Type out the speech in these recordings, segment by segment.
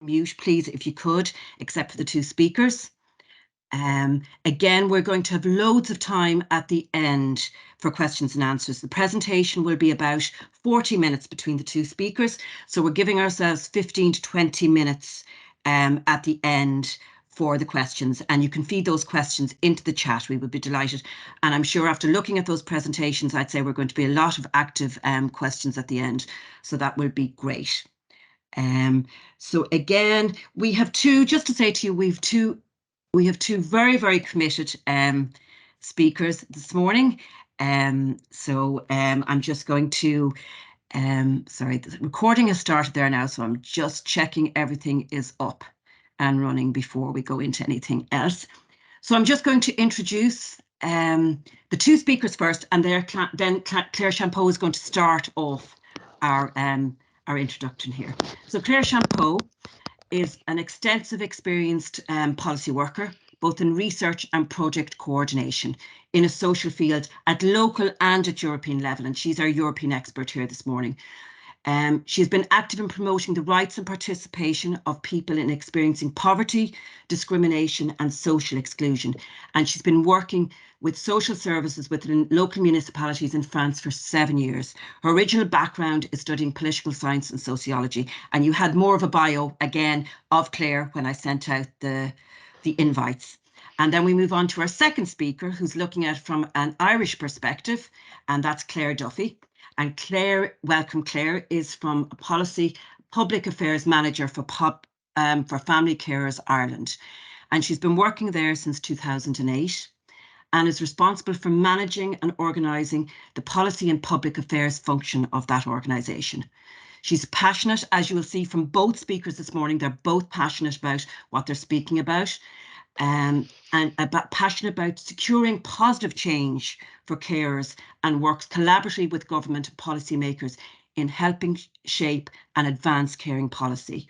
mute, please, if you could, except for the two speakers. Again, we're going to have loads of time at the end for questions and answers. The presentation will be about 40 minutes between the two speakers. So we're giving ourselves 15 to 20 minutes at the end for the questions, and you can feed those questions into the chat. We would be delighted. And I'm sure after looking at those presentations, I'd say we're going to be a lot of active questions at the end. So that will be great. So again, we have two, just to say to you, we have two very, very committed speakers this morning. So I'm just going to, sorry, the recording has started there now, so I'm just checking everything is up and running before we go into anything else. So I'm just going to introduce the two speakers first, and then Claire Champeau is going to start off our introduction here. So Claire Champeau is an extensive experienced policy worker, both in research and project coordination in a social field at local and at European level. And she's our European expert here this morning. She's been active in promoting the rights and participation of people in experiencing poverty, discrimination and social exclusion. And she's been working with social services within local municipalities in France for 7 years. Her original background is studying political science and sociology. And you had more of a bio, again, of Claire when I sent out the invites. And then we move on to our second speaker, who's looking at it from an Irish perspective, and that's Claire Duffy. And Claire, welcome Claire, is from a policy public affairs manager for Family Carers Ireland. And she's been working there since 2008 and is responsible for managing and organising the policy and public affairs function of that organisation. She's passionate, as you will see from both speakers this morning, they're both passionate about what they're speaking about. And passionate about securing positive change for carers and works collaboratively with government and policymakers in helping shape and advance caring policy.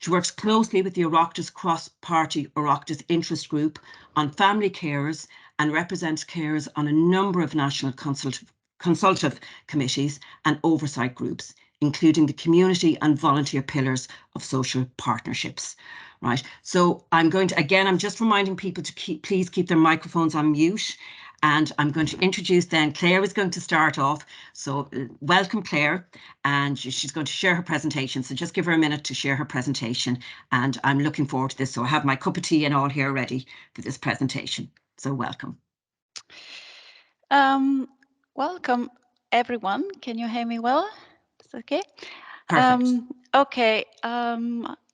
She works closely with the Oireachtas cross-party Oireachtas interest group on family carers and represents carers on a number of national consultative committees and oversight groups, including the community and volunteer pillars of social partnerships. Right, so I'm going to, again, I'm just reminding people to please keep their microphones on mute, and I'm going to introduce then, Claire is going to start off. So welcome Claire, and she's going to share her presentation. So just give her a minute to share her presentation, and I'm looking forward to this. So I have my cup of tea and all here ready for this presentation. So welcome. Welcome everyone. Can you hear me well? Is that okay? Perfect. Okay,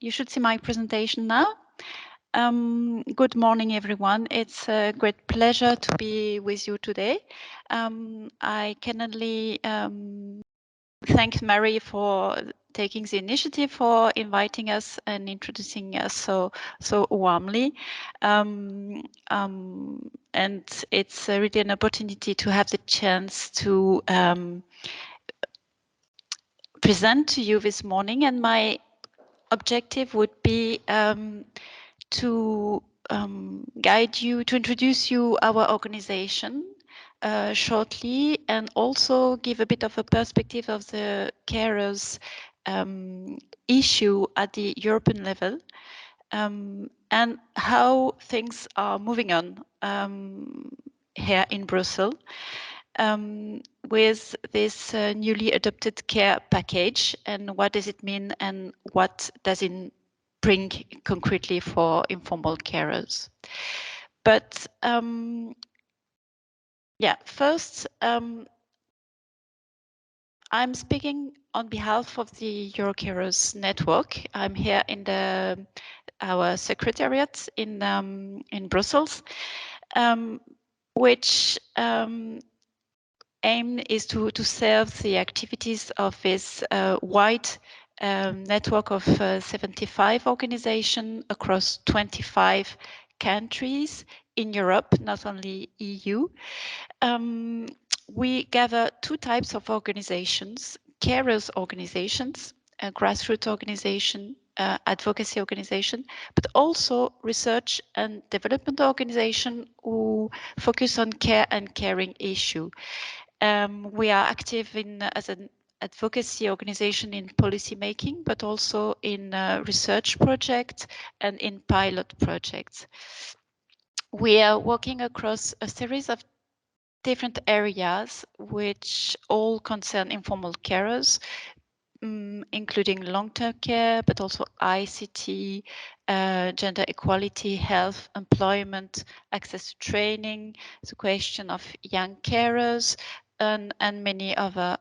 you should see my presentation now. Good morning, everyone. It's a great pleasure to be with you today. I can only thank Mary for taking the initiative, for inviting us and introducing us so warmly. And it's really an opportunity to have the chance to present to you this morning, and my objective would be to guide you, to introduce you our organization shortly, and also give a bit of a perspective of the carers issue at the European level, and how things are moving on here in Brussels. With this newly adopted care package, and what does it mean, and what does it bring concretely for informal carers. But yeah, first, I'm speaking on behalf of the Eurocarers network. I'm here in our secretariat in Brussels, which aim is to serve the activities of this wide network of 75 organizations across 25 countries in Europe, not only EU. We gather two types of organizations: carers organizations, a grassroots organization, advocacy organization, but also research and development organization who focus on care and caring issue. We are active as an advocacy organization in policy making, but also in research projects and in pilot projects. We are working across a series of different areas which all concern informal carers, including long-term care, but also ICT, gender equality, health, employment, access to training, the question of young carers, and many other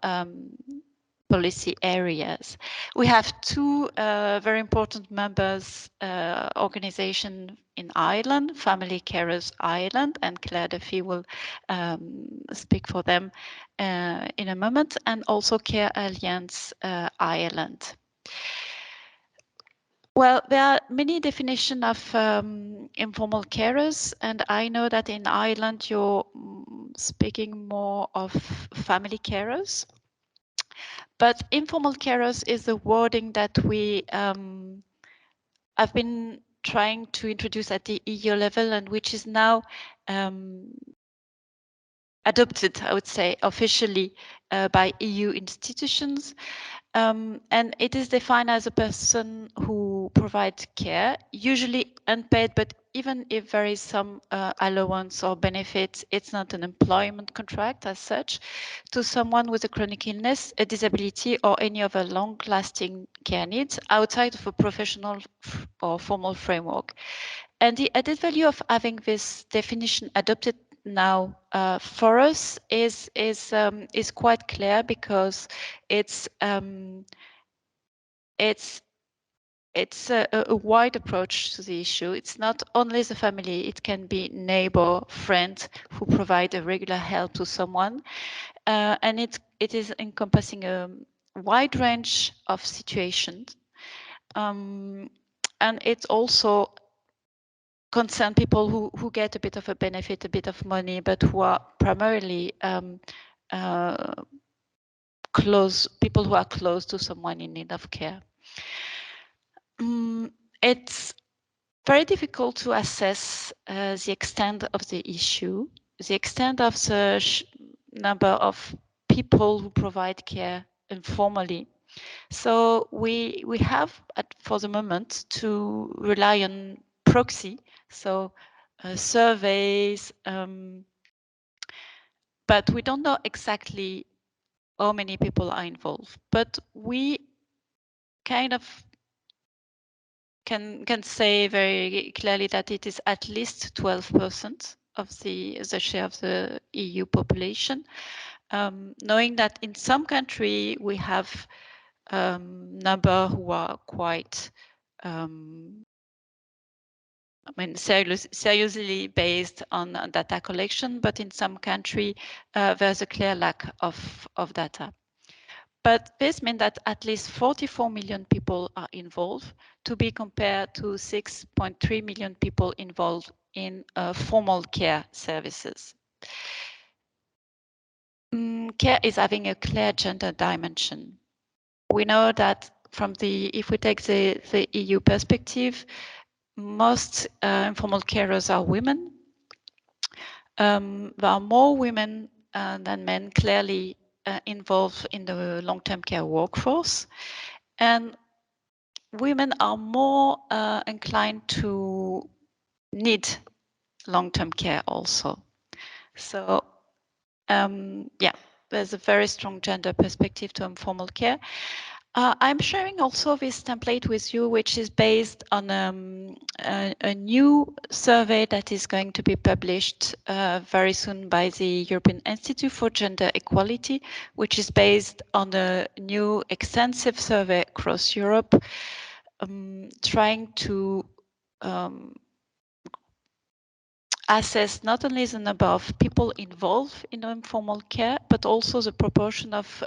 policy areas. We have two very important members organization in Ireland, Family Carers Ireland, and Claire Duffy will speak for them in a moment, and also Care Alliance Ireland. Well, there are many definitions of informal carers, and I know that in Ireland you're speaking more of family carers. But informal carers is the wording that we have been trying to introduce at the EU level, and which is now adopted, I would say, officially by EU institutions. And it is defined as a person who provides care, usually unpaid, but even if there is some allowance or benefits, it's not an employment contract as such, to someone with a chronic illness, a disability, or any other long-lasting care needs outside of a professional or formal framework. And the added value of having this definition adopted now for us is quite clear, because it's a wide approach to the issue. It's not only the family, it can be neighbor, friend who provide a regular help to someone. And it is encompassing a wide range of situations. And it also concern people who get a bit of a benefit, a bit of money, but who are primarily people who are close to someone in need of care. It's very difficult to assess the extent of the issue, the extent of the number of people who provide care informally. So we have, for the moment, to rely on proxy, so surveys, but we don't know exactly how many people are involved. But we kind of can say very clearly that it is at least 12% of the share of the EU population, knowing that in some country we have number who are quite seriously based on data collection, but in some country there's a clear lack of data. But this means that at least 44 million people are involved, to be compared to 6.3 million people involved in formal care services. Care is having a clear gender dimension. We know that if we take the EU perspective, most informal carers are women. There are more women than men clearly involved in the long-term care workforce. And women are more inclined to need long-term care also. So yeah, there's a very strong gender perspective to informal care. I'm sharing also this template with you, which is based on a new survey that is going to be published very soon by the European Institute for Gender Equality, which is based on a new extensive survey across Europe, trying to assess not only the number of people involved in informal care, but also the proportion of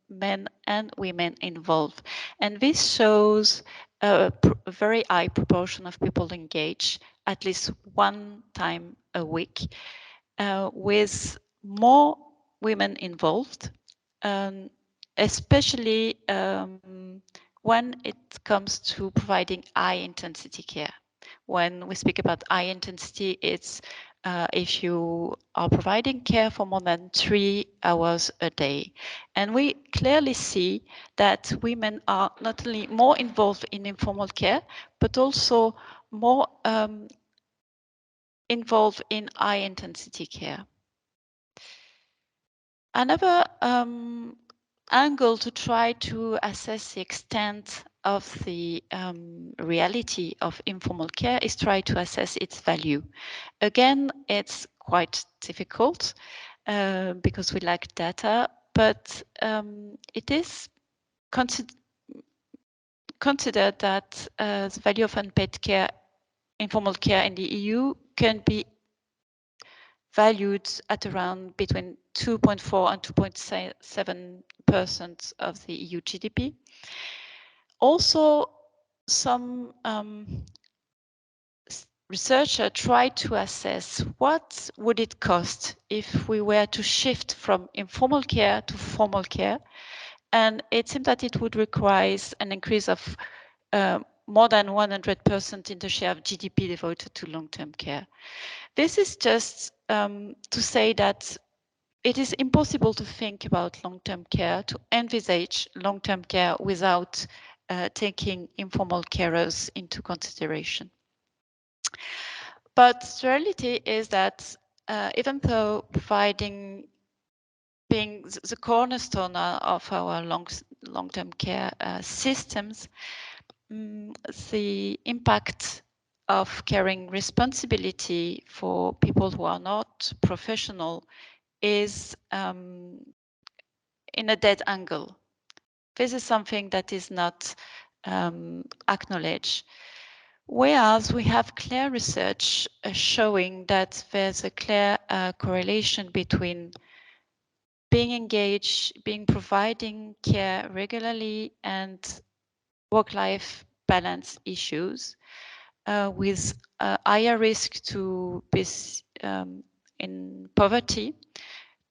men and women involved. And this shows a very high proportion of people engaged at least one time a week, with more women involved, especially when it comes to providing high intensity care. When we speak about high intensity, it's if you are providing care for more than 3 hours a day. And we clearly see that women are not only more involved in informal care, but also more involved in high intensity care. Another angle to try to assess the extent of the reality of informal care is try to assess its value. Again, it's quite difficult because we lack data, but it is considered that the value of unpaid care, informal care in the EU can be valued at around between 2.4 and 2.7% of the EU GDP. Also, some researchers tried to assess what would it cost if we were to shift from informal care to formal care. And it seemed that it would require an increase of more than 100% in the share of GDP devoted to long-term care. This is just to say that it is impossible to think about long-term care, to envisage long-term care without taking informal carers into consideration. But the reality is that even though providing being the cornerstone of our long-term care systems, the impact of carrying responsibility for people who are not professional is in a dead angle. This is something that is not acknowledged. Whereas we have clear research showing that there's a clear correlation between being engaged, providing care regularly, and work-life balance issues with higher risk to be in poverty,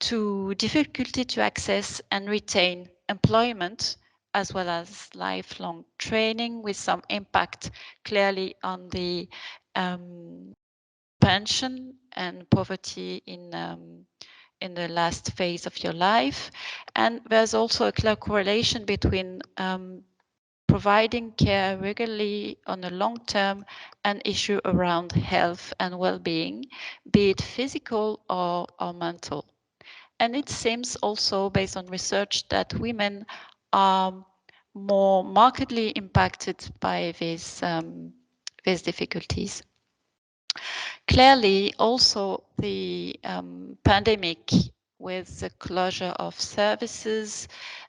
to difficulty to access and retain employment, as well as lifelong training, with some impact clearly on the pension and poverty in the last phase of your life. And there's also a clear correlation between providing care regularly on a long term and issue around health and well-being, be it physical or mental. And it seems also, based on research, that women are more markedly impacted by these difficulties. Clearly, also the pandemic, with the closure of services,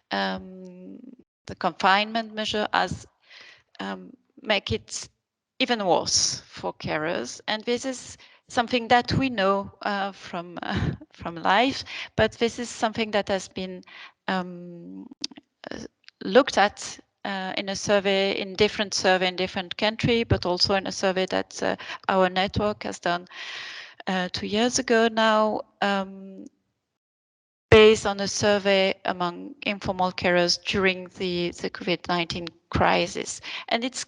the confinement measure, has make it even worse for carers. And this is something that we know from life, but this is something that has been looked at in a survey, in different country, but also in a survey that our network has done 2 years ago now, based on a survey among informal carers during the COVID-19 crisis. And it's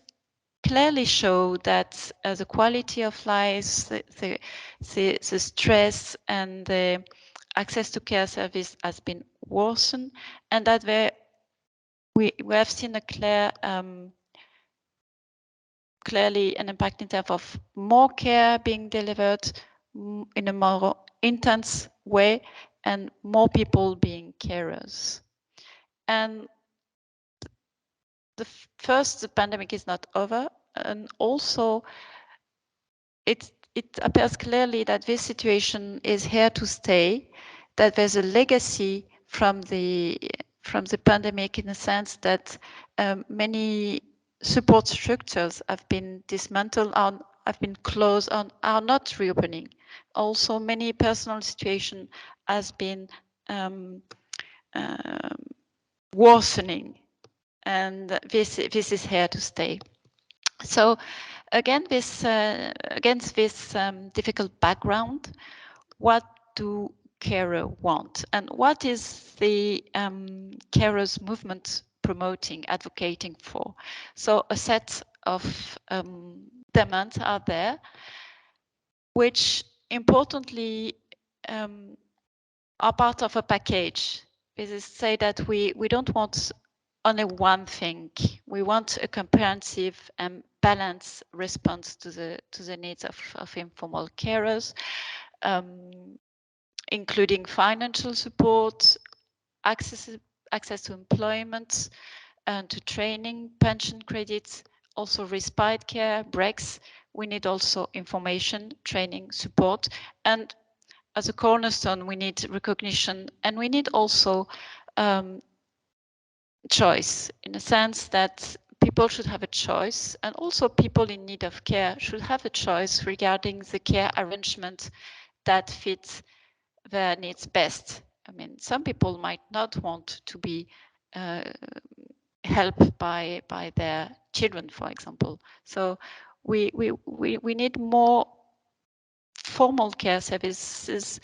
clearly show that the quality of life, the stress and the access to care service has been worsened, and that we have seen a clearly an impact in terms of more care being delivered in a more intense way and more people being carers. And the pandemic is not over, and also it appears clearly that this situation is here to stay, that there's a legacy from the pandemic, in the sense that many support structures have been dismantled, have been closed, are not reopening. Also, many personal situation has been worsening, and this is here to stay. So again, against this difficult background, what do carers want, and what is the carers movement promoting, advocating for? So a set of demands are there, which importantly, are part of a package. This is say that we don't want only one thing. We want a comprehensive and balanced response to the needs of informal carers, including financial support, access to employment and to training, pension credits, also respite care, breaks. We need also information, training, support, and as a cornerstone, we need recognition, and we need also choice, in a sense that people should have a choice, and also people in need of care should have a choice regarding the care arrangement that fits their needs best. I mean, some people might not want to be helped by their children, for example. So we need more formal care services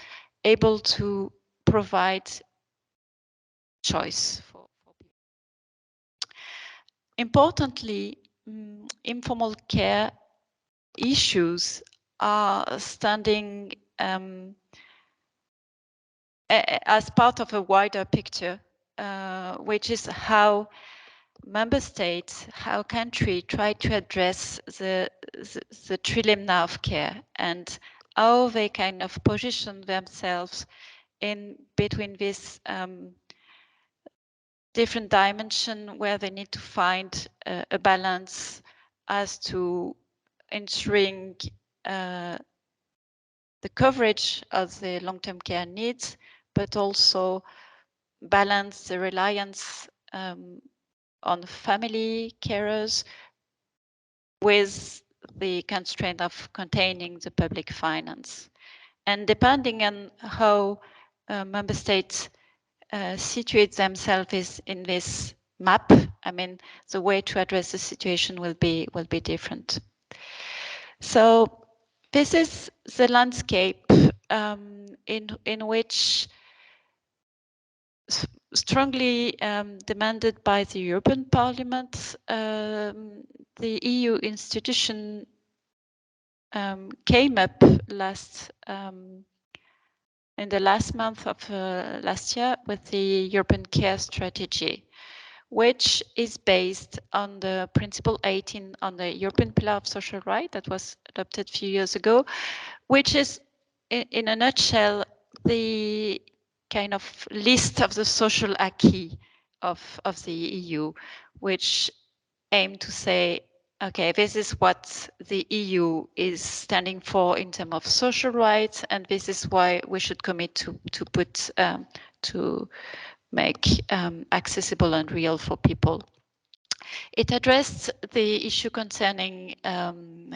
able to provide choice for people. Importantly, informal care issues are standing as part of a wider picture, which is how member states, how countries try to address the trilemma of care and how they kind of position themselves in between this different dimension where they need to find a balance as to ensuring the coverage of the long-term care needs, but also balance the reliance on family carers with the constraint of containing the public finance. And depending on how member states situate themselves in this map, I mean, the way to address the situation will be different. So this is the landscape in which strongly demanded by the European Parliament, the EU institution came up in the last month of last year with the European Care Strategy, which is based on the Principle 18 on the European Pillar of Social Rights that was adopted a few years ago, which is, in a nutshell, the kind of list of the social acquis of the EU, which aim to say, okay, this is what the EU is standing for in terms of social rights, and this is why we should commit to put to make accessible and real for people. It addressed the issue concerning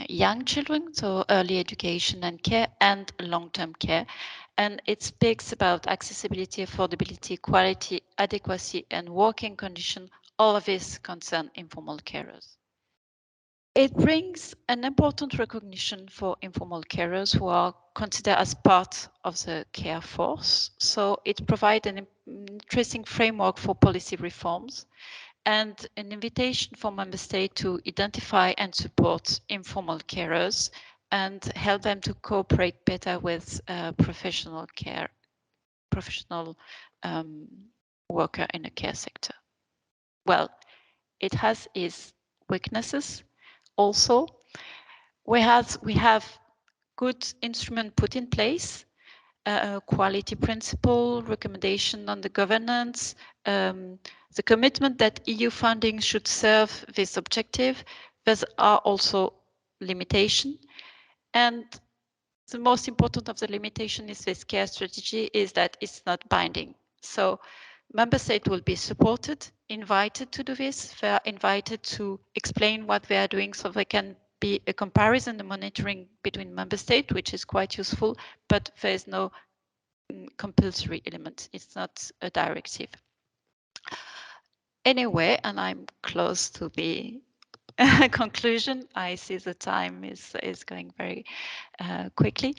young children, so early education and care, and long-term care. And it speaks about accessibility, affordability, quality, adequacy, and working condition. All of this concern informal carers. It brings an important recognition for informal carers who are considered as part of the care force. So it provides an interesting framework for policy reforms and an invitation for member states to identify and support informal carers and help them to cooperate better with professional worker in the care sector. Well, it has its weaknesses also. We have good instrument put in place, quality principle, recommendation on the governance, the commitment that EU funding should serve this objective. There are also limitations. And the most important of the limitation is this care strategy is that it's not binding. So member states will be supported, invited to do this. They are invited to explain what they are doing so they can be a comparison and monitoring between member states, which is quite useful, but there is no compulsory element. It's not a directive. Anyway, and I'm close to the conclusion. I see the time is going very quickly,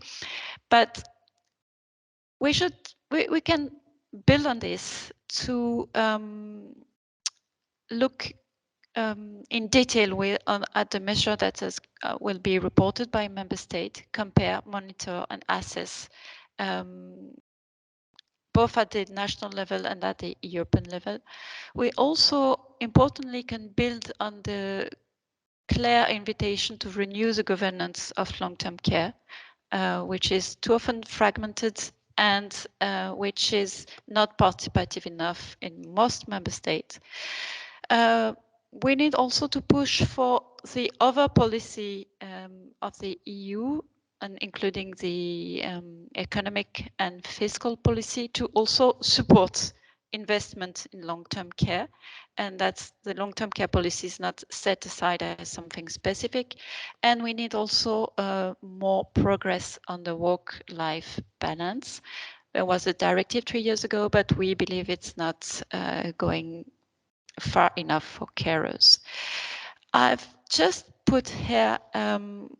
but we can build on this to look in detail at the measure that will be reported by member state, compare, monitor, and assess both at the national level and at the European level. We also, importantly, can build on the clear invitation to renew the governance of long-term care, which is too often fragmented and which is not participative enough in most member states. We need also to push for the other policy of the EU, and including the economic and fiscal policy, to also support investment in long-term care. And that's the long-term care policy is not set aside as something specific. And we need also more progress on the work-life balance. There was a directive 3 years ago, but we believe it's not going far enough for carers. I've just put here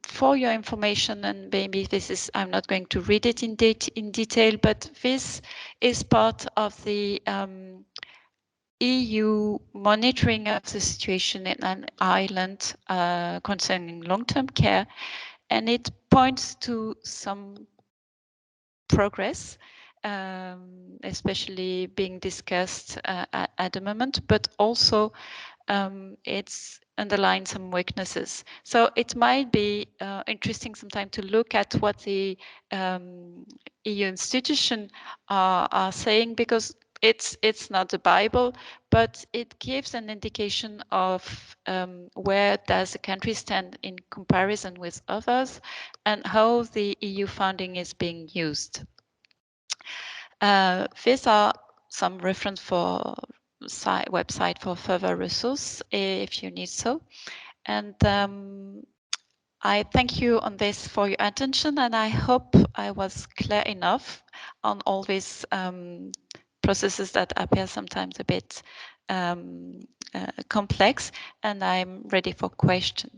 for your information, and maybe this is, I'm not going to read it in detail, but this is part of the EU monitoring of the situation in Ireland concerning long-term care, and it points to some progress, especially being discussed at the moment, but also it's underlined some weaknesses. So it might be interesting sometime to look at what the EU institutions are saying, because it's not the Bible, but it gives an indication of where does the country stand in comparison with others and how the EU funding is being used. These are some reference for website for further resource if you need so. And I thank you on this for your attention, and I hope I was clear enough on all these processes that appear sometimes a bit complex, and I'm ready for questions.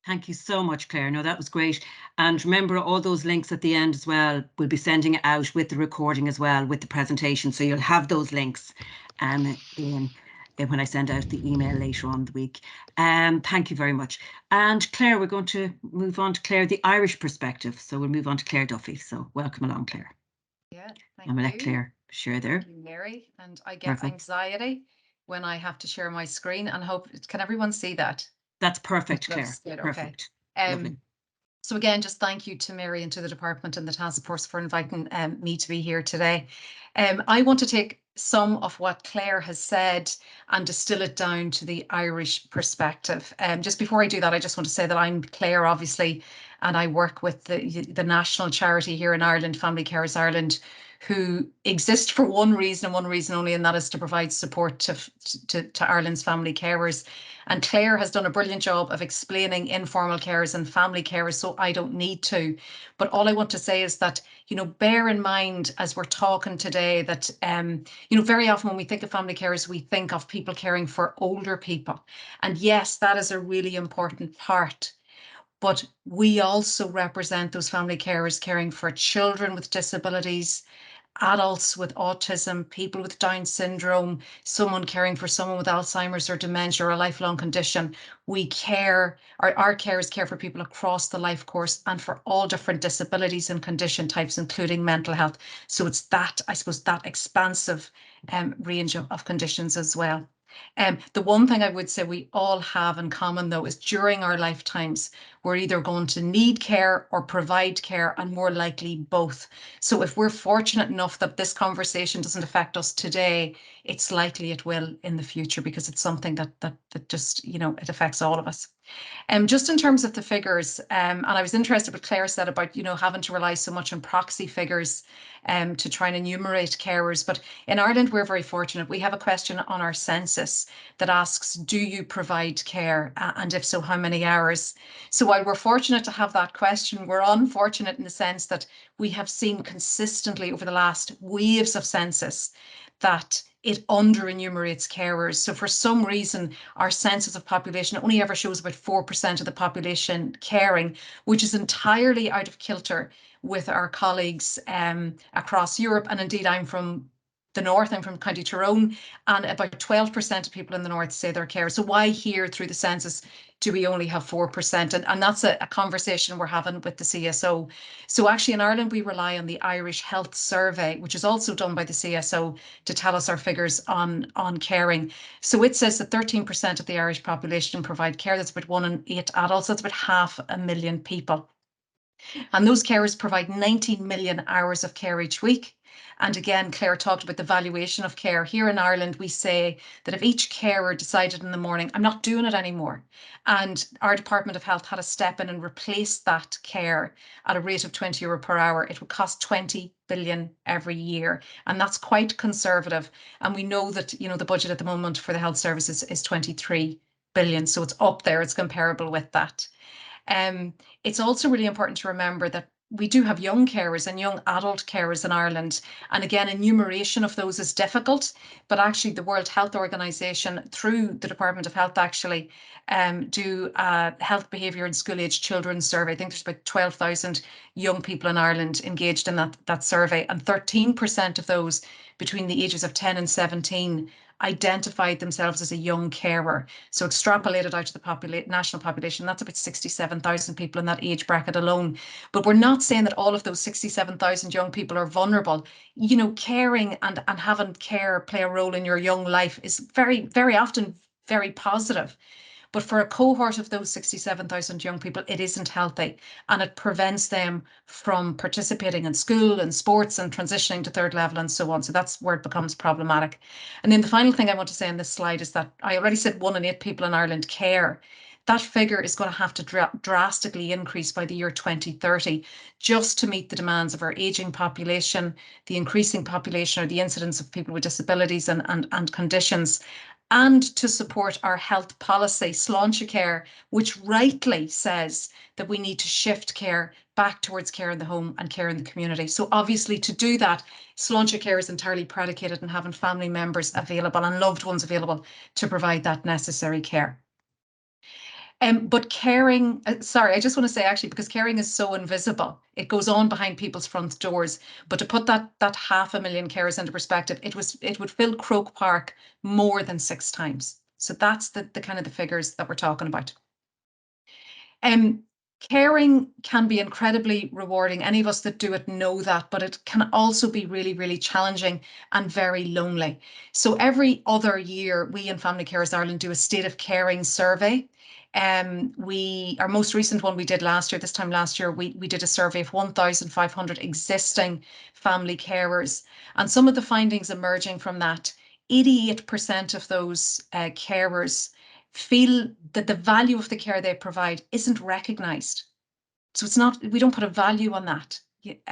Thank you so much, Claire. No, that was great. And remember, all those links at the end as well, we'll be sending it out with the recording as well, with the presentation. So you'll have those links when I send out the email later on the week. Thank you very much. And Claire, we're going to move on to Claire, the Irish perspective. So we'll move on to Claire Duffy. So welcome along, Claire. Yeah, thank I'm going to you. let Claire share there. Thank you, Mary. And I get anxiety when I have to share my screen, and hope, can everyone see that? That's perfect, Claire. Good, perfect. Okay. Lovely. So again, just thank you to Mary and to the department and the task force for inviting me to be here today. I want to take some of what Claire has said and distill it down to the Irish perspective. Just before I do that, I just want to say that I'm Claire, obviously, and I work with the national charity here in Ireland, Family Carers Ireland, who exist for one reason and one reason only, and that is to provide support to Ireland's family carers. And Claire has done a brilliant job of explaining informal carers and family carers, so I don't need to. But all I want to say is that, bear in mind as we're talking today that, very often when we think of family carers, we think of people caring for older people. And yes, that is a really important part. But we also represent those family carers caring for children with disabilities, adults with autism, people with Down syndrome, someone caring for someone with Alzheimer's or dementia or a lifelong condition. We care, our carers care for people across the life course and for all different disabilities and condition types, including mental health. So it's that, I suppose, that expansive range of conditions as well. The one thing I would say we all have in common, though, is during our lifetimes, we're either going to need care or provide care, and more likely both. So if we're fortunate enough that this conversation doesn't affect us today, it's likely it will in the future, because it's something that just, it affects all of us. Just in terms of the figures, and I was interested what Claire said about, having to rely so much on proxy figures to try and enumerate carers. But in Ireland, we're very fortunate. We have a question on our census that asks, do you provide care? And if so, how many hours? So while we're fortunate to have that question, we're unfortunate in the sense that we have seen consistently over the last waves of census that it under-enumerates carers. So for some reason, our census of population only ever shows about 4% of the population caring, which is entirely out of kilter with our colleagues across Europe. And indeed, I'm from the north. I'm from County Tyrone, and about 12% of people in the north say they're carers. So why here through the census do we only have 4%? And that's a conversation we're having with the CSO. So actually in Ireland, we rely on the Irish Health Survey, which is also done by the CSO, to tell us our figures on caring. So it says that 13% of the Irish population provide care. That's about 1 in 8 adults. That's about 500,000 people. And those carers provide 19 million hours of care each week. And again, Claire talked about the valuation of care. Here in Ireland, we say that if each carer decided in the morning, I'm not doing it anymore, and our Department of Health had to step in and replace that care at a rate of €20 per hour, it would cost 20 billion every year. And that's quite conservative. And we know that, the budget at the moment for the health services is 23 billion. So it's up there, it's comparable with that. It's also really important to remember that we do have young carers and young adult carers in Ireland. And again, enumeration of those is difficult, but actually the World Health Organization, through the Department of Health, actually do a health behaviour in school-aged children survey. I think there's about 12,000 young people in Ireland engaged in that survey, and 13% of those between the ages of 10 and 17 identified themselves as a young carer. So extrapolated out to the national population, that's about 67,000 people in that age bracket alone. But we're not saying that all of those 67,000 young people are vulnerable. Caring and having care play a role in your young life is very, very often very positive. But for a cohort of those 67,000 young people, it isn't healthy, and it prevents them from participating in school and sports and transitioning to third level and so on. So that's where it becomes problematic. And then the final thing I want to say on this slide is that I already said 1 in 8 people in Ireland care. That figure is going to have to drastically increase by the year 2030 just to meet the demands of our ageing population, the increasing population, or the incidence of people with disabilities and conditions, and to support our health policy, Sláinte Care, which rightly says that we need to shift care back towards care in the home and care in the community. So obviously to do that, Sláinte Care is entirely predicated on having family members available and loved ones available to provide that necessary care. But caring, sorry, I just want to say actually, because caring is so invisible, it goes on behind people's front doors. But to put that 500,000 carers into perspective, it would fill Croke Park more than 6 times. So that's the kind of the figures that we're talking about. Caring can be incredibly rewarding. Any of us that do it know that, but it can also be really, really challenging and very lonely. So every other year, we in Family Carers Ireland do a state of caring survey. Our most recent one we did this time last year, we did a survey of 1,500 existing family carers. And some of the findings emerging from that, 88% of those carers feel that the value of the care they provide isn't recognised. So we don't put a value on that.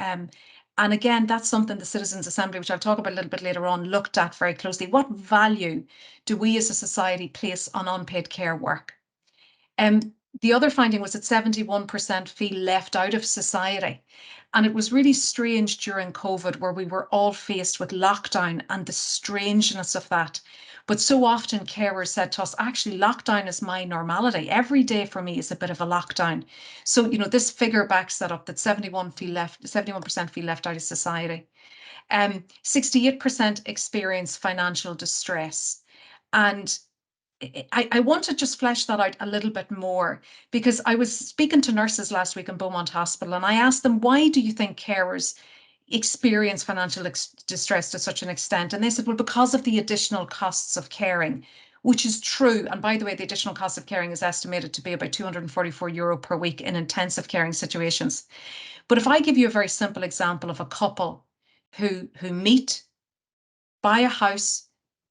And again, that's something the Citizens Assembly, which I'll talk about a little bit later on, looked at very closely. What value do we as a society place on unpaid care work? The other finding was that 71% feel left out of society. And it was really strange during COVID, where we were all faced with lockdown and the strangeness of that. But so often carers said to us, actually, lockdown is my normality. Every day for me is a bit of a lockdown. So, this figure backs that up, that 71% feel left out of society. 68% experience financial distress. And I want to just flesh that out a little bit more, because I was speaking to nurses last week in Beaumont Hospital, and I asked them, why do you think carers experience financial distress to such an extent? And they said, well, because of the additional costs of caring, which is true. And by the way, the additional cost of caring is estimated to be about €244 per week in intensive caring situations. But if I give you a very simple example of a couple who meet, buy a house,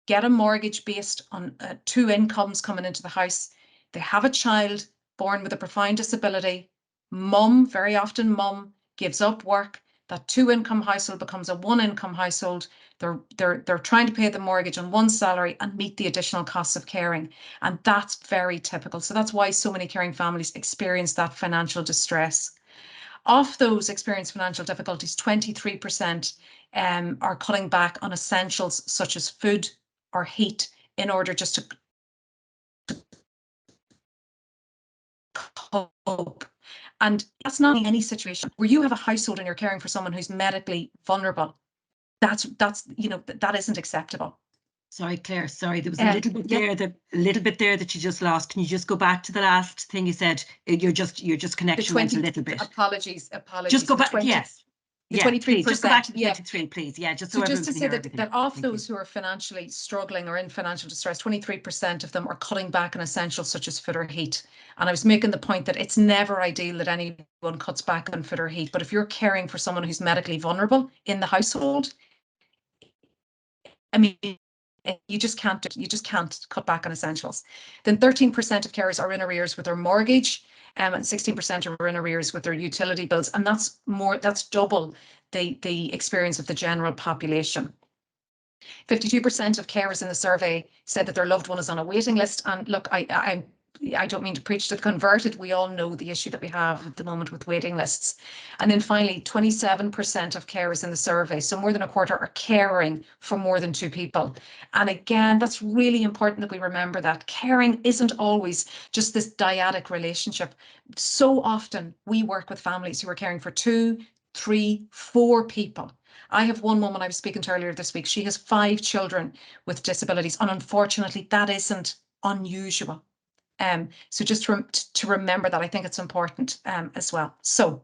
get a mortgage based on 2 incomes coming into the house. They have a child born with a profound disability. Mum, very often mum, gives up work. That 2-income household becomes a 1-income household. They're trying to pay the mortgage on 1 salary and meet the additional costs of caring. And that's very typical. So that's why so many caring families experience that financial distress. Of those experienced financial difficulties, 23% are cutting back on essentials such as food or heat in order just to cope. And that's not in any situation where you have a household and you're caring for someone who's medically vulnerable. that's you know, that isn't acceptable. Sorry, Claire. Sorry, there was a little bit there that you just lost. Can you just go back to the last thing you said? Your connection went a little bit. Apologies. Just go back. Yes. The 23%. Please, just go back to the 23, please. Yeah, just so just to say everything. that of those who are financially struggling or in financial distress, 23% of them are cutting back on essentials such as food or heat. And I was making the point that it's never ideal that anyone cuts back on food or heat. But if you're caring for someone who's medically vulnerable in the household, I mean, you just can't cut back on essentials. Then 13% of carers are in arrears with their mortgage, and 16% are in arrears with their utility bills, and that's double the experience of the general population. 52% of carers in the survey said that their loved one is on a waiting list. And look, I don't mean to preach to the converted. We all know the issue that we have at the moment with waiting lists. And then finally, 27% of carers in the survey, so more than a quarter, are caring for more than 2 people. And again, that's really important that we remember that caring isn't always just this dyadic relationship. So often we work with families who are caring for 2, 3, 4 people. I have one woman I was speaking to earlier this week. She has 5 children with disabilities, and unfortunately, that isn't unusual. So just to remember that, I think it's important as well. So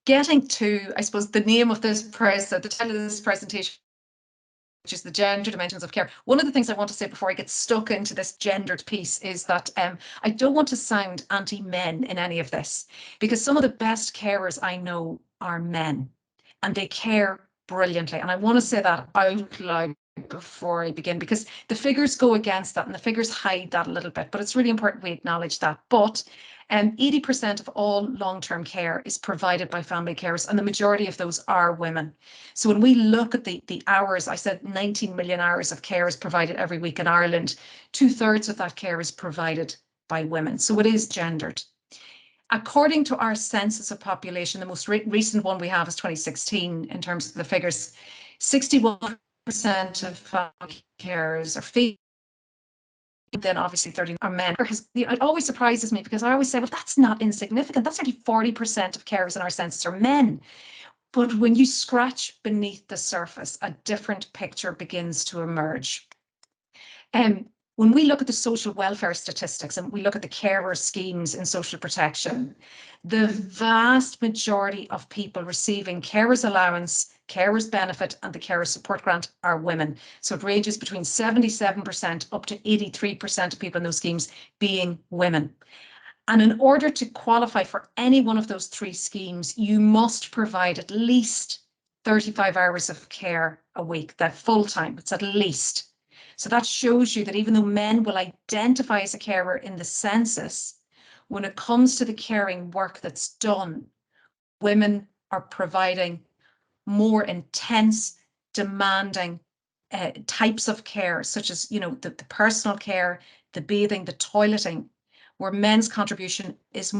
getting to, I suppose, the name of this the title of this presentation, which is the gender dimensions of care. One of the things I want to say before I get stuck into this gendered piece is that I don't want to sound anti-men in any of this, because some of the best carers I know are men, and they care brilliantly. And I want to say that out loud before I begin, because the figures go against that and the figures hide that a little bit, but it's really important we acknowledge that. But 80% of all long-term care is provided by family carers, and the majority of those are women. So when we look at the hours, I said 19 million hours of care is provided every week in Ireland. 2/3 of that care is provided by women. So it is gendered. According to our census of population, the most recent one we have is 2016 in terms of the figures, 61% of family carers are female. Then obviously 30 are men. It always surprises me, because I always say, well, that's not insignificant. That's only 40% of carers in our census are men. But when you scratch beneath the surface, a different picture begins to emerge. When we look at the social welfare statistics and we look at the carer schemes in social protection, the vast majority of people receiving carers allowance, carers benefit, and the carer support grant are women. So it ranges between 77% up to 83% of people in those schemes being women. And in order to qualify for any one of those 3 schemes, you must provide at least 35 hours of care a week. That full time, it's at least. So that shows you that even though men will identify as a carer in the census, when it comes to the caring work that's done, women are providing more intense, demanding types of care, such as, you know, the personal care, the bathing, the toileting, where men's contribution is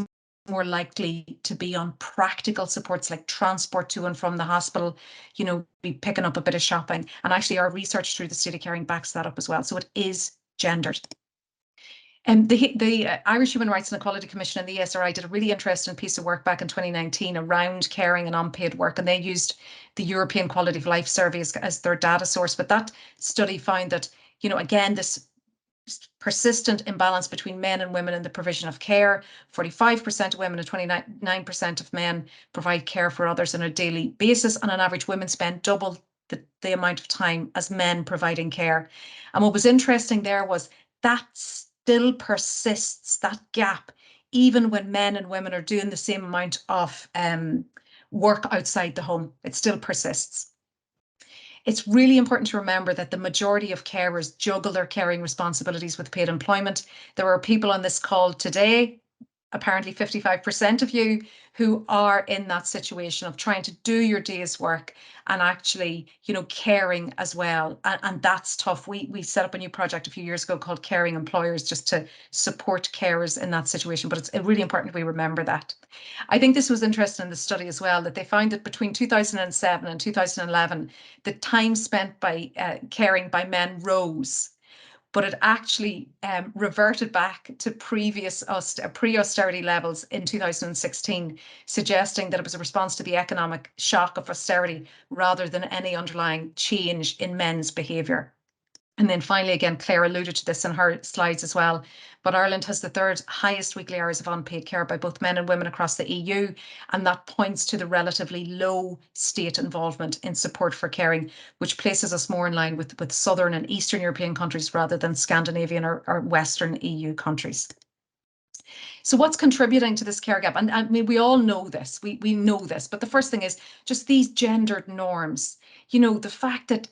more likely to be on practical supports like transport to and from the hospital, you know, be picking up a bit of shopping. And actually our research through the State of Caring backs that up as well. So it is gendered. And the Irish Human Rights and Equality Commission and the ESRI did a really interesting piece of work back in 2019 around caring and unpaid work, and they used the European Quality of Life Survey as their data source. But that study found that, you know, again, this persistent imbalance between men and women in the provision of care. 45% of women and 29% of men provide care for others on a daily basis, and on average women spend double the amount of time as men providing care. And what was interesting there was that still persists, that gap, even when men and women are doing the same amount of work outside the home. It still persists. It's really important to remember that the majority of carers juggle their caring responsibilities with paid employment. There are people on this call today, apparently 55% of you, who are in that situation of trying to do your day's work and actually, you know, caring as well. And that's tough. We set up a new project a few years ago called Caring Employers, just to support carers in that situation. But it's really important we remember that. I think this was interesting in the study as well, that they found that between 2007 and 2011, the time spent by caring by men rose, but it actually reverted back to previous pre-austerity levels in 2016, suggesting that it was a response to the economic shock of austerity rather than any underlying change in men's behaviour. And then finally, again, Claire alluded to this in her slides as well, but Ireland has the third highest weekly hours of unpaid care by both men and women across the EU. And that points to the relatively low state involvement in support for caring, which places us more in line with Southern and Eastern European countries rather than Scandinavian or Western EU countries. So what's contributing to this care gap? And I mean, we all know this, we know this, but the first thing is just these gendered norms. You know, the fact that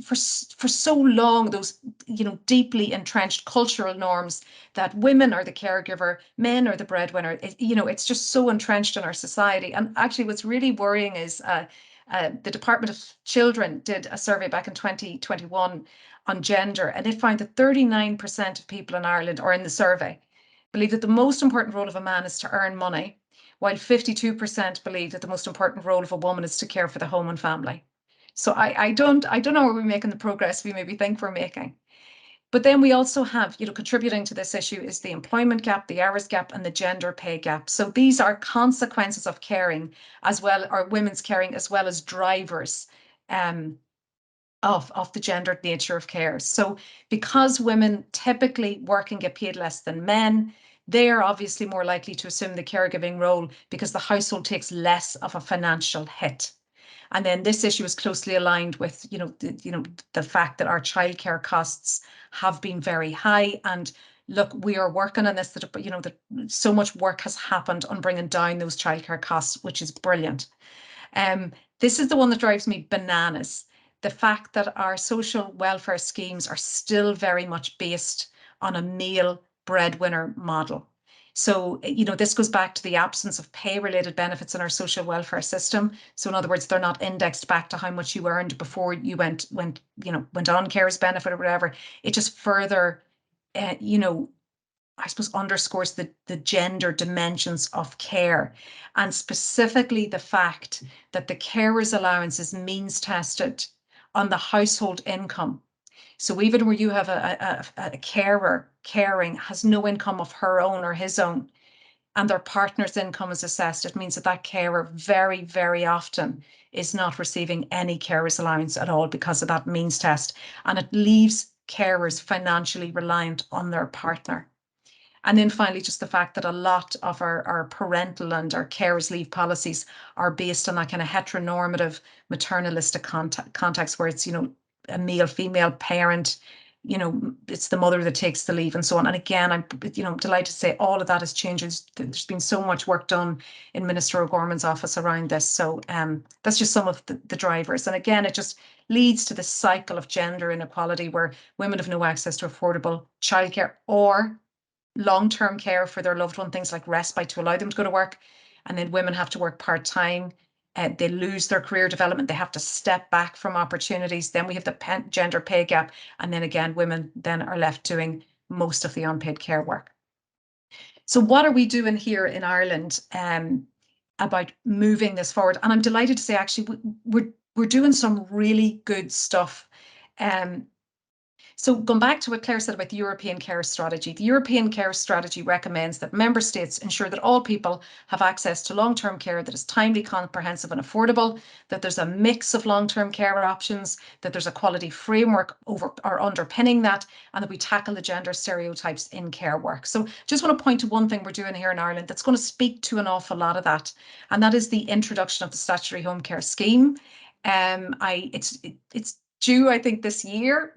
for so long, those, you know, deeply entrenched cultural norms that women are the caregiver, men are the breadwinner, you know, it's just so entrenched in our society. And actually what's really worrying is the Department of Children did a survey back in 2021 on gender, and it found that 39% of people in Ireland, or in the survey, believe that the most important role of a man is to earn money, while 52% believe that the most important role of a woman is to care for the home and family. So I don't know, are we making the progress we maybe think we're making? But then we also have, you know, contributing to this issue is the employment gap, the hours gap, and the gender pay gap. So these are consequences of caring as well, or women's caring, as well as drivers of the gendered nature of care. So because women typically work and get paid less than men, they are obviously more likely to assume the caregiving role because the household takes less of a financial hit. And then this issue is closely aligned with, the fact that our childcare costs have been very high. And look, we are working on this, that so much work has happened on bringing down those childcare costs, which is brilliant. This is the one that drives me bananas. The fact that our social welfare schemes are still very much based on a male breadwinner model. So, this goes back to the absence of pay-related benefits in our social welfare system. So in other words, they're not indexed back to how much you earned before you went on carer's benefit or whatever. It just further, I suppose, underscores the gender dimensions of care, and specifically the fact that the carer's allowance is means tested on the household income. So even where you have a carer caring has no income of her own or his own, and their partner's income is assessed, it means that carer very, very often is not receiving any carer's allowance at all because of that means test. And it leaves carers financially reliant on their partner. And then finally, just the fact that a lot of our parental and our carers leave policies are based on that kind of heteronormative maternalistic context where it's, a male, female parent, it's the mother that takes the leave and so on. And again, I'm, delighted to say all of that has changed. There's been so much work done in Minister O'Gorman's office around this. So that's just some of the drivers. And again, it just leads to this cycle of gender inequality where women have no access to affordable childcare or long-term care for their loved one, things like respite to allow them to go to work. And then women have to work part-time. They lose their career development. They have to step back from opportunities. Then we have the gender pay gap. And then again, women then are left doing most of the unpaid care work. So what are we doing here in Ireland about moving this forward? And I'm delighted to say, actually, we're doing some really good stuff. So going back to what Claire said about the European Care Strategy, the European Care Strategy recommends that member states ensure that all people have access to long-term care that is timely, comprehensive and affordable, that there's a mix of long-term care options, that there's a quality framework underpinning that, and that we tackle the gender stereotypes in care work. So just want to point to one thing we're doing here in Ireland that's going to speak to an awful lot of that, and that is the introduction of the statutory home care scheme. It's due, I think, this year.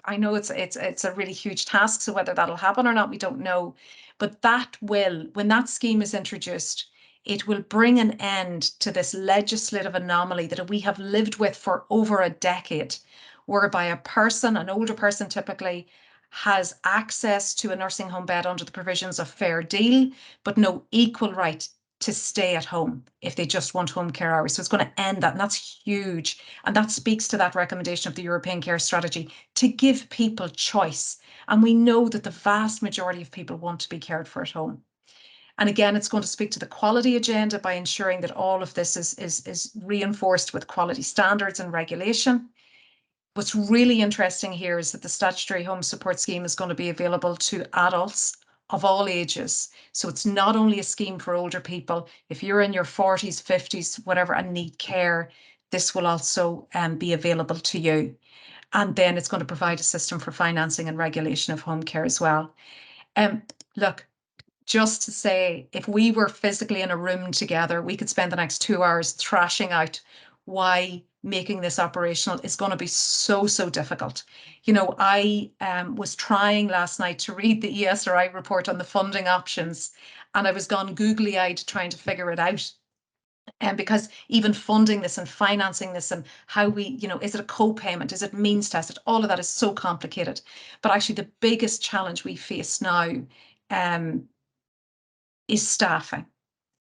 I know it's a really huge task, so whether that'll happen or not, we don't know. But when that scheme is introduced, it will bring an end to this legislative anomaly that we have lived with for over a decade, whereby an older person typically, has access to a nursing home bed under the provisions of Fair Deal, but no equal right to stay at home if they just want home care hours. So it's going to end that, and that's huge. And that speaks to that recommendation of the European Care Strategy to give people choice. And we know that the vast majority of people want to be cared for at home. And again, it's going to speak to the quality agenda by ensuring that all of this is reinforced with quality standards and regulation. What's really interesting here is that the statutory home support scheme is going to be available to adults of all ages. So it's not only a scheme for older people. If you're in your 40s, 50s, whatever, and need care, this will also be available to you. And then it's going to provide a system for financing and regulation of home care as well. Look, just to say, if we were physically in a room together, we could spend the next 2 hours thrashing out why making this operational is going to be so, so difficult. You know, I was trying last night to read the ESRI report on the funding options, and I was gone googly-eyed trying to figure it out. And because even funding this and financing this and how we, you know, is it a co-payment? Is it means tested? All of that is so complicated. But actually the biggest challenge we face now is staffing.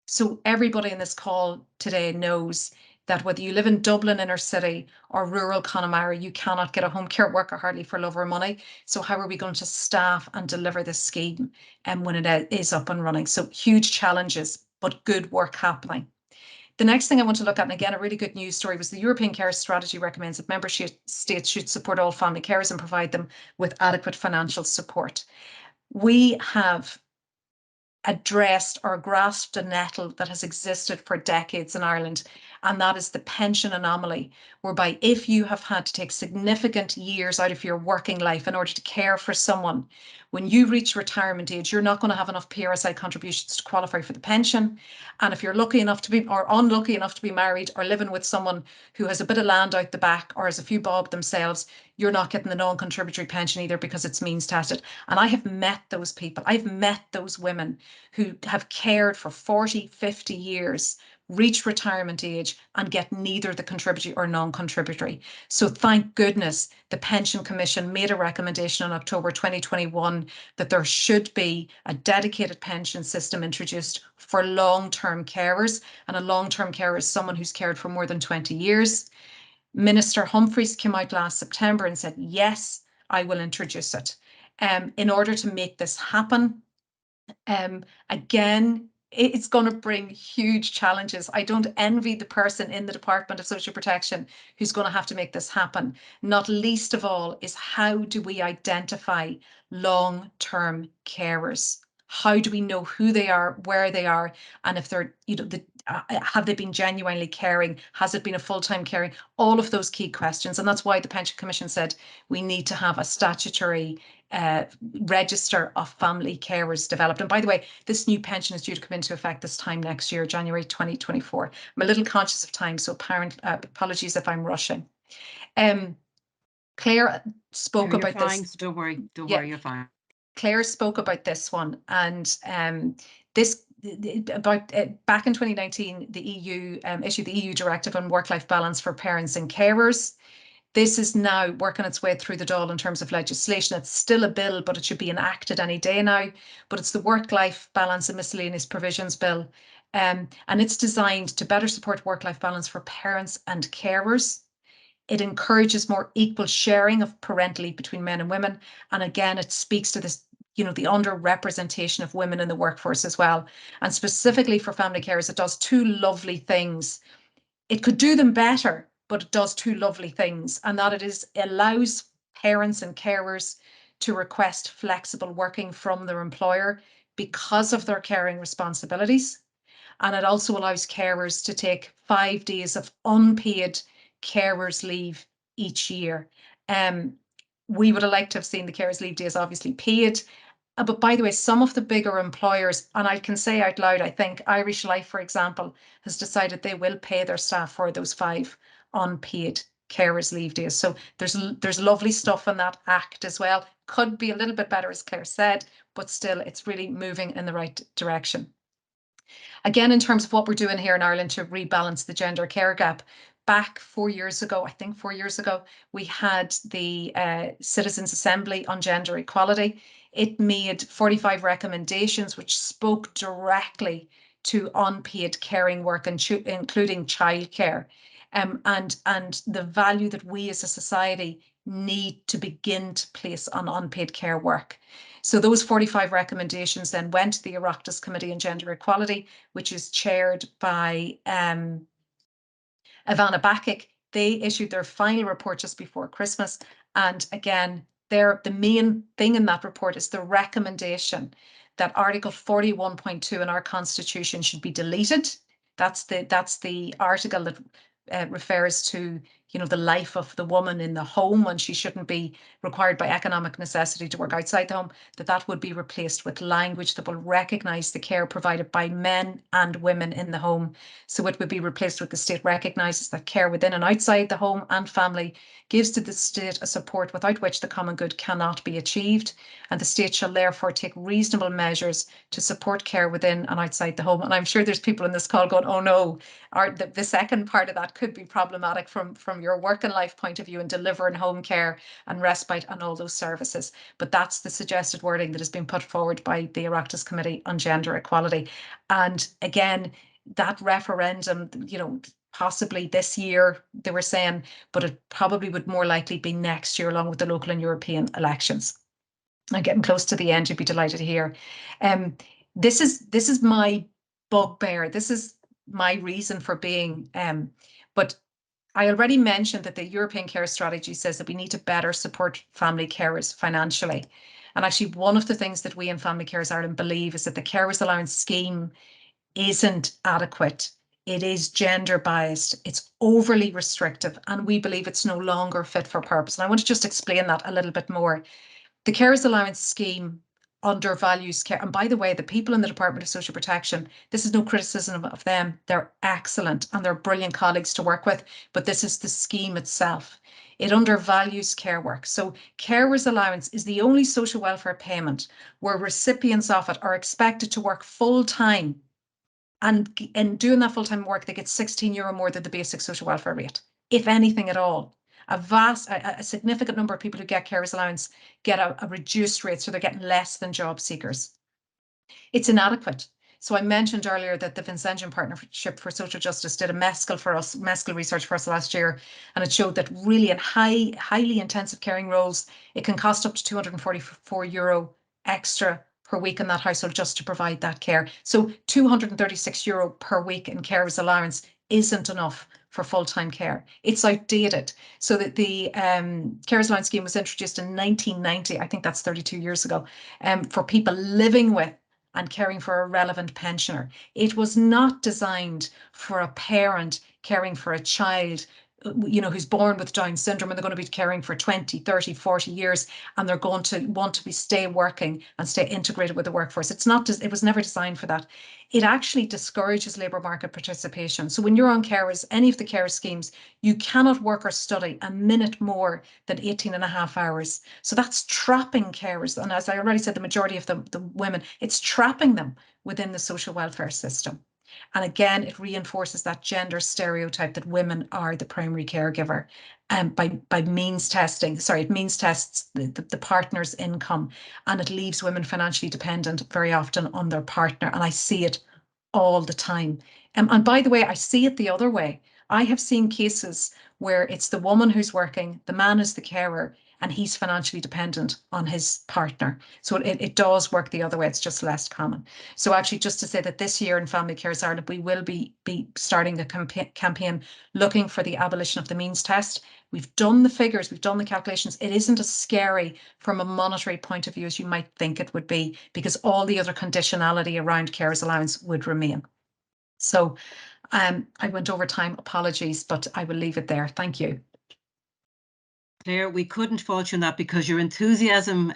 So everybody in this call today knows that whether you live in Dublin inner city or rural Connemara, you cannot get a home care worker hardly for love or money. So how are we going to staff and deliver this scheme when it is up and running? So huge challenges, but good work happening. The next thing I want to look at, and again, a really good news story, was the European Care Strategy recommends that member states should support all family carers and provide them with adequate financial support. We have addressed or grasped a nettle that has existed for decades in Ireland, and that is the pension anomaly, whereby if you have had to take significant years out of your working life in order to care for someone, when you reach retirement age, you're not going to have enough PRSI contributions to qualify for the pension. And if you're lucky enough to be, or unlucky enough to be married or living with someone who has a bit of land out the back or has a few bob themselves, you're not getting the non-contributory pension either because it's means tested. And I have met those people. I've met those women who have cared for 40, 50 years, reach retirement age and get neither the contributory or non-contributory. So thank goodness the Pension Commission made a recommendation in October 2021 that there should be a dedicated pension system introduced for long-term carers. And a long-term carer is someone who's cared for more than 20 years. Minister Humphreys came out last September and said, yes, I will introduce it. In order to make this happen, again, it's going to bring huge challenges. I don't envy the person in the Department of Social Protection who's going to have to make this happen. Not least of all is how do we identify long-term carers? How do we know who they are, where they are, and if they're, you know, have they been genuinely caring? Has it been a full-time caring? All of those key questions. And that's why the Pension Commission said we need to have a statutory register of family carers developed. And by the way, this new pension is due to come into effect this time next year, January 2024. I'm a little conscious of time, so apologies if I'm rushing. Claire spoke You're about fine, this. so don't worry, worry, you're fine. Claire spoke about this one, and back in 2019, the EU issued the EU Directive on Work-Life Balance for Parents and Carers. This is now working its way through the Dáil in terms of legislation. It's still a bill, but it should be enacted any day now. But it's the Work-Life Balance and Miscellaneous Provisions Bill. And it's designed to better support work-life balance for parents and carers. It encourages more equal sharing of parental leave between men and women. And again, it speaks to this, you know, the underrepresentation of women in the workforce as well. And specifically for family carers, it does two lovely things. It could do them better, but it does two lovely things, and that it allows parents and carers to request flexible working from their employer because of their caring responsibilities. And it also allows carers to take 5 days of unpaid carers leave each year. We would have liked to have seen the carers leave days obviously paid. But by the way, some of the bigger employers, and I can say out loud, I think Irish Life, for example, has decided they will pay their staff for those 5 unpaid carers leave days. So there's lovely stuff in that act as well. Could be a little bit better, as Claire said, but still it's really moving in the right direction. Again, in terms of what we're doing here in Ireland to rebalance the gender care gap, back 4 years ago, I think 4 years ago, we had the Citizens' Assembly on Gender Equality. It made 45 recommendations which spoke directly to unpaid caring work, including childcare, and the value that we as a society need to begin to place on unpaid care work. So those 45 recommendations then went to the Oireachtas Committee on Gender Equality, which is chaired by Ivana Bakic. They issued their final report just before Christmas. And again, the main thing in that report is the recommendation that Article 41.2 in our Constitution should be deleted. That's the article that refers to, you know, the life of the woman in the home, and she shouldn't be required by economic necessity to work outside the home, that would be replaced with language that will recognise the care provided by men and women in the home. So it would be replaced with the state recognises that care within and outside the home and family gives to the state a support without which the common good cannot be achieved, and the state shall therefore take reasonable measures to support care within and outside the home. And I'm sure there's people in this call going, oh no, the second part of that could be problematic from your work and life point of view and delivering home care and respite and all those services. But that's the suggested wording that has been put forward by the Oireachtas Committee on Gender Equality. And again, that referendum, you know, possibly this year, they were saying, but it probably would more likely be next year along with the local and European elections. I'm getting close to the end, you'd be delighted to hear. This is my bugbear. This is my reason for being, but I already mentioned that the European Care Strategy says that we need to better support family carers financially. And actually, one of the things that we in Family Carers Ireland believe is that the carers allowance scheme isn't adequate. It is gender biased, it's overly restrictive, and we believe it's no longer fit for purpose. And I want to just explain that a little bit more. The carers allowance scheme undervalues care. And by the way, the people in the Department of Social Protection, this is no criticism of them. They're excellent and they're brilliant colleagues to work with, but this is the scheme itself. It undervalues care work. So carers allowance is the only social welfare payment where recipients of it are expected to work full time. And in doing that full-time work, they get €16 more than the basic social welfare rate, if anything at all. A significant number of people who get carers allowance get a reduced rate, so they're getting less than job seekers. It's inadequate. So I mentioned earlier that the Vincentian Partnership for Social Justice did a MESCL research for us last year, and it showed that really in highly intensive caring roles, it can cost up to €244 extra per week in that household just to provide that care. So €236 per week in carers allowance isn't enough for full-time care. It's outdated. So that the carers allowance scheme was introduced in 1990, I think that's 32 years ago, for people living with and caring for a relevant pensioner. It was not designed for a parent caring for a child, you know, who's born with Down syndrome, and they're going to be caring for 20, 30, 40 years, and they're going to want to stay working and stay integrated with the workforce. It was never designed for that. It actually discourages labour market participation. So when you're on carers, any of the care schemes, you cannot work or study a minute more than 18 and a half hours. So that's trapping carers. And as I already said, the majority of the women, it's trapping them within the social welfare system. And again, it reinforces that gender stereotype that women are the primary caregiver. By means testing, it means tests the partner's income, and it leaves women financially dependent very often on their partner. And I see it all the time. And by the way, I see it the other way. I have seen cases where it's the woman who's working, the man is the carer, and he's financially dependent on his partner. So it does work the other way. It's just less common. So actually, just to say that this year in Family Carers Ireland, we will be starting a campaign looking for the abolition of the means test. We've done the figures, we've done the calculations. It isn't as scary from a monetary point of view as you might think it would be, because all the other conditionality around carers allowance would remain. So I went over time, apologies, but I will leave it there. Thank you. Claire, we couldn't fault you on that because your enthusiasm,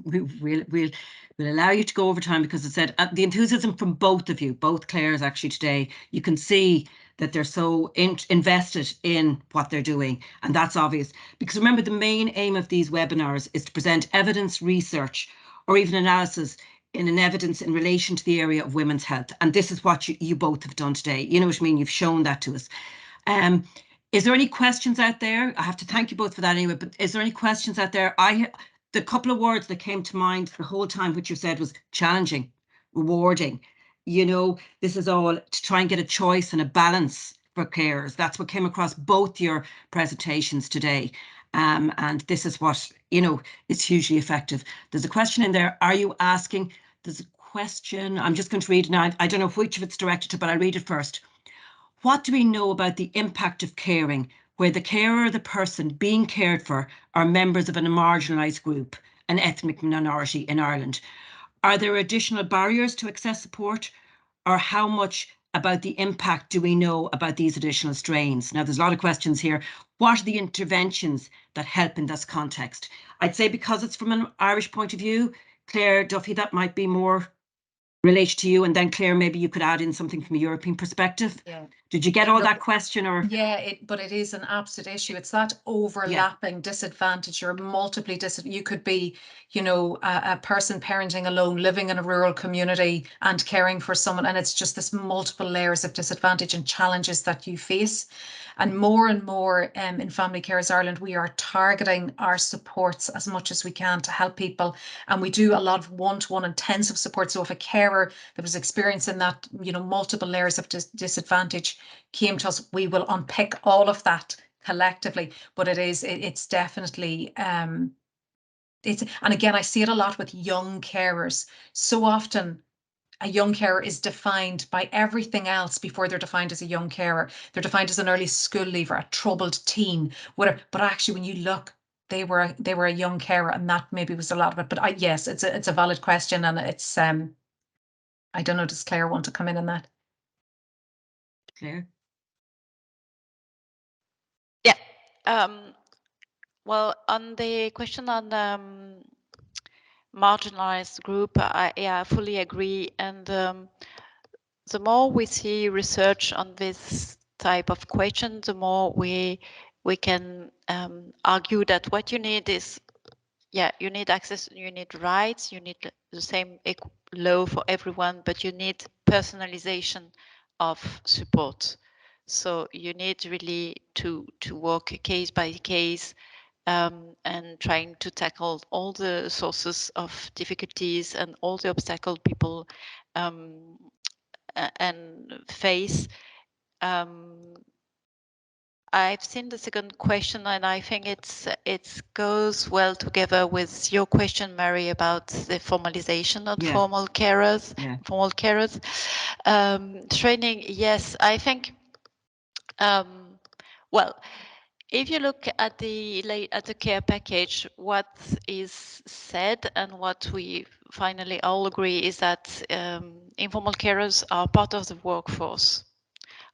we'll allow you to go over time, because it said the enthusiasm from both of you, both Claires actually today, you can see that they're so invested in what they're doing. And that's obvious, because remember, the main aim of these webinars is to present evidence, research, or even analysis in an evidence in relation to the area of women's health. And this is what you both have done today. You know what I mean? You've shown that to us. Is there any questions out there? I have to thank you both for that anyway, but is there any questions out there? The couple of words that came to mind the whole time, which you said, was challenging, rewarding. You know, this is all to try and get a choice and a balance for carers. That's what came across both your presentations today. And this is what, you know, is hugely effective. There's a question in there. Are you asking? There's a question. I'm just going to read it now. I don't know which of it's directed to, but I'll read it first. What do we know about the impact of caring where the carer or the person being cared for are members of a marginalised group, an ethnic minority in Ireland? Are there additional barriers to access support, or how much about the impact do we know about these additional strains? Now, there's a lot of questions here. What are the interventions that help in this context? I'd say because it's from an Irish point of view, Claire Duffy, that might be more related to you, and then Claire, maybe you could add in something from a European perspective. Yeah. Did you get all that question, or? Yeah, but it is an absolute issue. It's that overlapping disadvantage or multiply you could be, you know, a person parenting alone, living in a rural community and caring for someone, and it's just this multiple layers of disadvantage and challenges that you face. And more in Family Carers Ireland, we are targeting our supports as much as we can to help people, and we do a lot of one-to-one intensive support. So if a carer that was experiencing that, you know, multiple layers of disadvantage came to us, we will unpick all of that collectively. But it's definitely and again, I see it a lot with young carers. So often a young carer is defined by everything else before they're defined as a young carer. They're defined as an early school leaver, a troubled teen, whatever. But actually, when you look, they were a young carer, and that maybe was a lot of it. But yes, it's a valid question, and it's I don't know. Does Claire want to come in on that? Claire? Yeah. Well, on the question on marginalized group, I fully agree. And the more we see research on this type of question, the more we can argue that what you need is, you need access, you need rights, you need the same law for everyone, but you need personalization of support. So you need really to work case by case, and trying to tackle all the sources of difficulties and all the obstacles people and face. I've seen the second question, and I think it goes well together with your question, Mary, about the formalization of formal carers. Formal carers training. Yes, I think. Well, if you look at the care package, what is said and what we finally all agree is that informal carers are part of the workforce.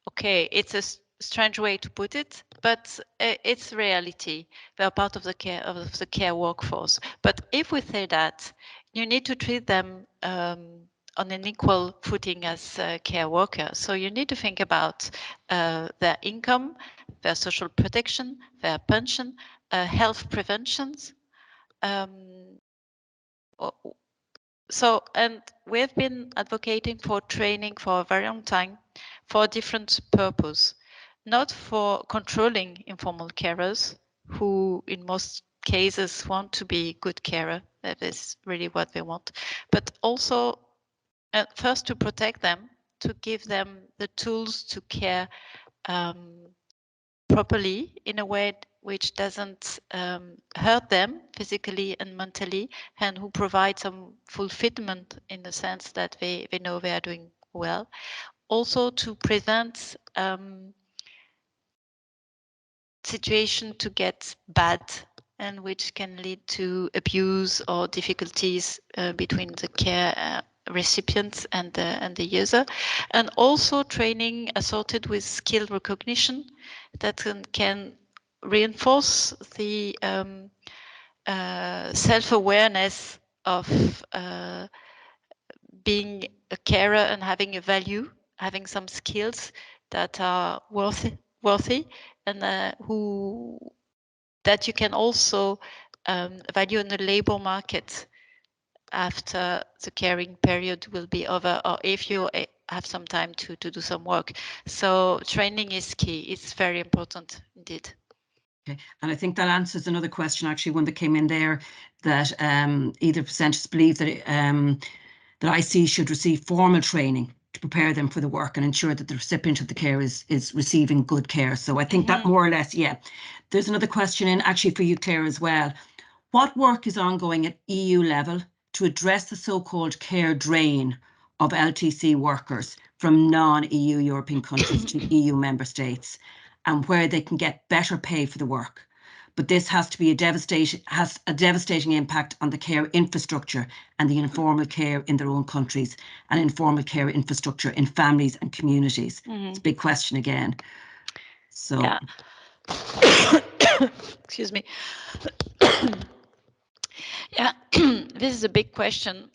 Okay, it's a strange way to put it, but it's reality. They are part of the care workforce. But if we say that, you need to treat them on an equal footing as care workers. So you need to think about their income, their social protection, their pension, health preventions. So, and we've been advocating for training for a very long time for a different purpose, not for controlling informal carers who in most cases want to be good carer. That is really what they want, but also first to protect them, to give them the tools to care properly in a way which doesn't hurt them physically and mentally, and who provide some fulfillment in the sense that they know they are doing well. Also to prevent situation to get bad, and which can lead to abuse or difficulties between the care recipients and the user, and also training assorted with skill recognition that can reinforce the self-awareness of being a carer and having a value, having some skills that are worthy, and that you can also value in the labor market after the caring period will be over, or if you have some time to do some work. So training is key. It's very important indeed. Okay, and I think that answers another question, actually, one that came in there, that either presenters believe that that IC should receive formal training to prepare them for the work and ensure that the recipient of the care is receiving good care. So I think that more or less, There's another question in, actually, for you, Claire, as well. What work is ongoing at EU level to address the so-called care drain of LTC workers from non-EU European countries to EU member states? and where they can get better pay for the work. But this has to be a devastating impact on the care infrastructure and the informal care in their own countries and informal care infrastructure in families and communities. It's a big question again. So yeah. Excuse me. Yeah, this is a big question.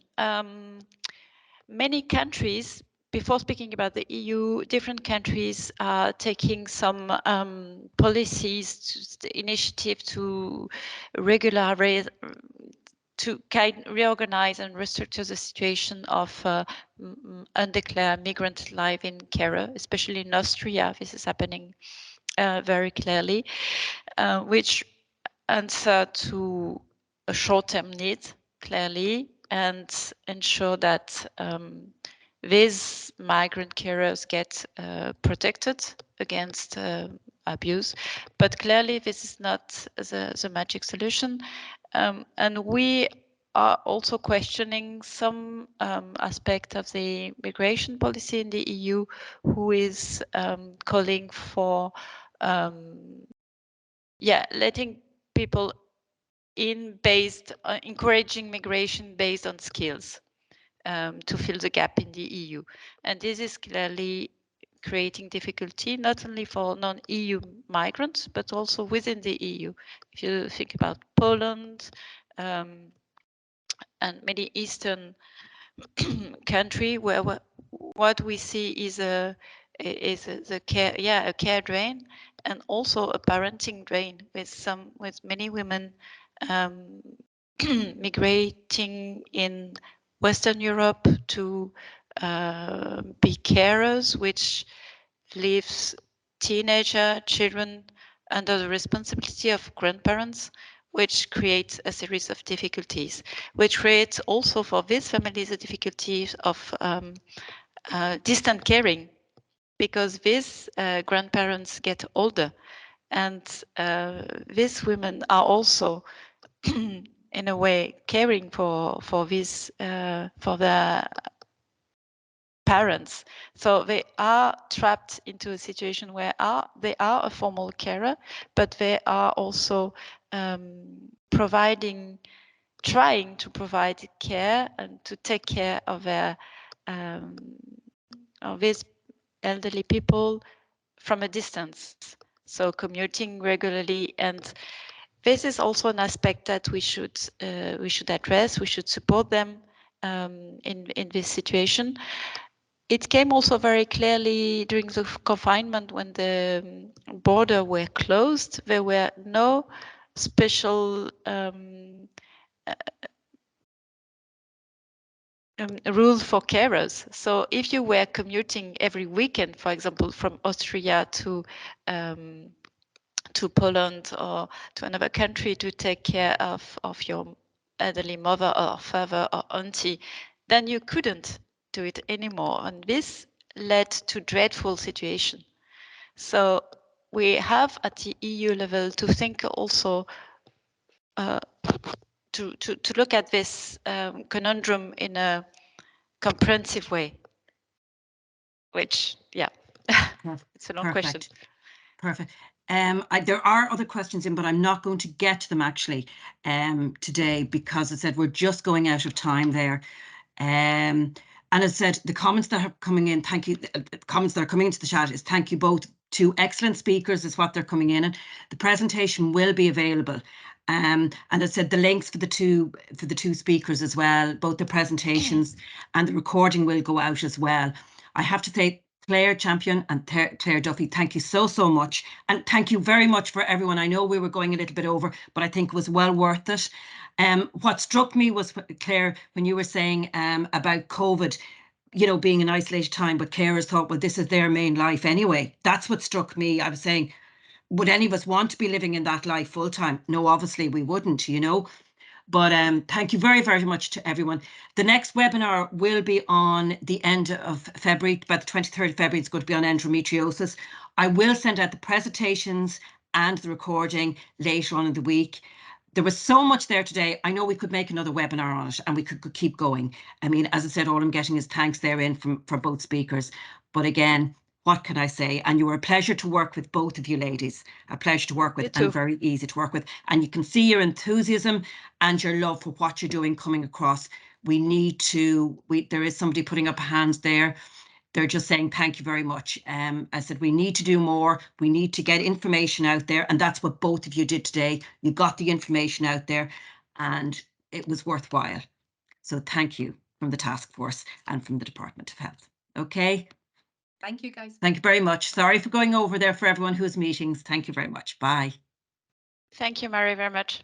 Many countries, before speaking about the EU, different countries are taking some policies, initiative to regularize, to reorganize and restructure the situation of undeclared migrant life in care, especially in Austria. This is happening very clearly, which answer to a short-term need clearly and ensure that these migrant carers get protected against abuse. But clearly this is not the magic solution. And we are also questioning some aspect of the migration policy in the EU, who is calling for letting people in based encouraging migration based on skills to fill the gap in the EU. And this is clearly creating difficulty not only for non-EU migrants, but also within the EU. If you think about Poland and many Eastern country, where what we see is a care drain, and also a parenting drain with many women migrating in Western Europe to be carers, which leaves teenager children under the responsibility of grandparents, which creates a series of difficulties, which creates also for these families the difficulties of distant caring, because these grandparents get older, and these women are also in a way caring for their parents. So they are trapped into a situation where they are a formal carer, but they are also trying to provide care and to take care of these elderly people from a distance. So commuting regularly, and this is also an aspect that we should address. We should support them in this situation. It came also very clearly during the confinement when the border were closed. There were no special rules for carers. So if you were commuting every weekend, for example, from Austria to Poland or to another country to take care of your elderly mother or father or auntie, then you couldn't do it anymore. And this led to dreadful situation. So we have at the EU level to think also to look at this conundrum in a comprehensive way, which, it's a long question. Perfect. There are other questions in, but I'm not going to get to them actually today, because I said we're just going out of time there. And as I said, the comments that are coming in, thank you. The comments that are coming into the chat is thank you both. Two excellent speakers is what they're coming in, and the presentation will be available. And as I said, the links for the two speakers as well, both the presentations and the recording will go out as well. I have to say, Claire Champion and Claire Duffy, thank you so much. And thank you very much for everyone. I know we were going a little bit over, but I think it was well worth it. What struck me was, Claire, when you were saying about COVID, being an isolated time, but carers thought, well, this is their main life anyway. That's what struck me. I was saying, would any of us want to be living in that life full time? No, obviously we wouldn't, But thank you very, very much to everyone. The next webinar will be on the end of February, by the 23rd of February, it's going to be on endometriosis. I will send out the presentations and the recording later on in the week. There was so much there today. I know we could make another webinar on it and we could keep going. I mean, as I said, all I'm getting is thanks therein for both speakers. But again, what can I say? And you were a pleasure to work with, both of you ladies. A pleasure to work with and very easy to work with. And you can see your enthusiasm and your love for what you're doing coming across. We need to, there is somebody putting up hands there. They're just saying thank you very much. I said we need to do more. We need to get information out there. And that's what both of you did today. You got the information out there and it was worthwhile. So thank you from the task force and from the Department of Health. Okay. Thank you, guys. Thank you very much. Sorry for going over there for everyone who's meetings. Thank you very much. Bye. Thank you, Mary, very much.